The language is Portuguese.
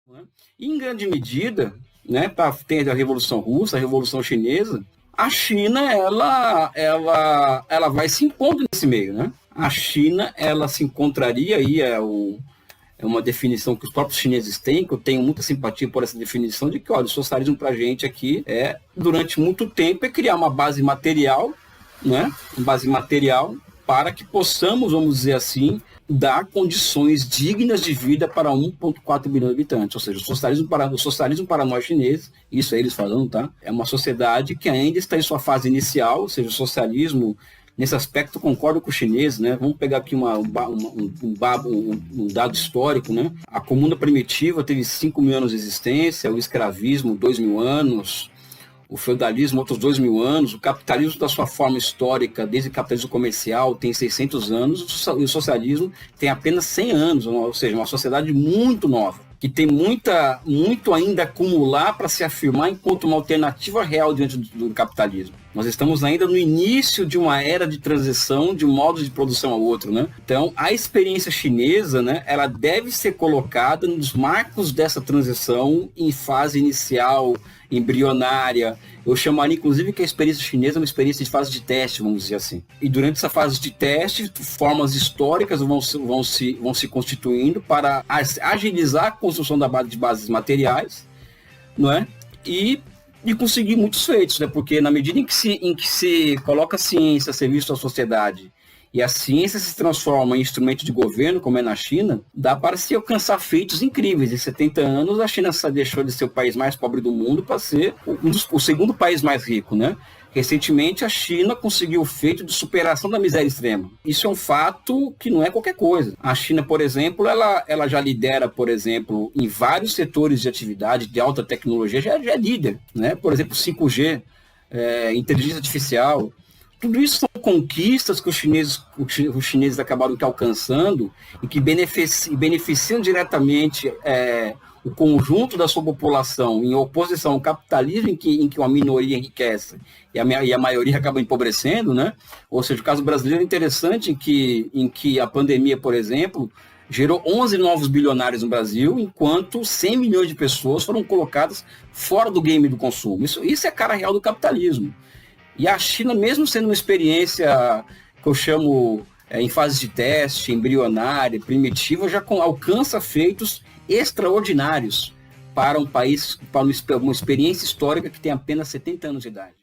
né? E, em grande medida, né, para ter a Revolução Russa, a Revolução Chinesa, a China ela vai se impondo nesse meio, né? A China ela se encontraria aí é uma definição que os próprios chineses têm, que eu tenho muita simpatia por essa definição de que, olha, o socialismo para a gente aqui durante muito tempo, é criar uma base material, né? Uma base material para que possamos, vamos dizer assim, dar condições dignas de vida para 1,4 bilhão de habitantes. Ou seja, o socialismo para nós chineses, isso é eles falando, tá? É uma sociedade que ainda está em sua fase inicial, ou seja, o socialismo, nesse aspecto, concordo com os chineses, né? Vamos pegar aqui um dado histórico, né? A comuna primitiva teve 5 mil anos de existência, o escravismo, 2 mil anos, o feudalismo, outros 2 mil anos, o capitalismo da sua forma histórica, desde o capitalismo comercial, tem 600 anos, e o socialismo tem apenas 100 anos, ou seja, uma sociedade muito nova, que tem muito ainda a acumular para se afirmar enquanto uma alternativa real diante do capitalismo. Nós estamos ainda no início de uma era de transição de um modo de produção ao outro, né? Então, a experiência chinesa, né, ela deve ser colocada nos marcos dessa transição em fase inicial, embrionária. Eu chamaria, inclusive, que a experiência chinesa é uma experiência de fase de teste, vamos dizer assim. E durante essa fase de teste, formas históricas vão se constituindo para agilizar a construção de bases materiais, não é? E conseguir muitos feitos, né? Porque na medida em que se coloca a ciência a serviço da sociedade e a ciência se transforma em instrumento de governo, como é na China, dá para se alcançar feitos incríveis. Em 70 anos, a China deixou de ser o país mais pobre do mundo para ser o segundo país mais rico, né? Recentemente, a China conseguiu o feito de superação da miséria extrema. Isso é um fato que não é qualquer coisa. A China, por exemplo, ela já lidera, por exemplo, em vários setores de atividade de alta tecnologia, já é líder, né? Por exemplo, 5G, inteligência artificial. Tudo isso são conquistas que os chineses acabaram alcançando e que beneficiam diretamente o conjunto da sua população em oposição ao capitalismo em que uma minoria enriquece e a maioria acaba empobrecendo, né? Ou seja, o caso brasileiro é interessante em que a pandemia, por exemplo, gerou 11 novos bilionários no Brasil, enquanto 100 milhões de pessoas foram colocadas fora do game do consumo. Isso é a cara real do capitalismo. E a China, mesmo sendo uma experiência que eu chamo em fase de teste, embrionária, primitiva, já alcança feitos extraordinários para um país, para uma experiência histórica que tem apenas 70 anos de idade.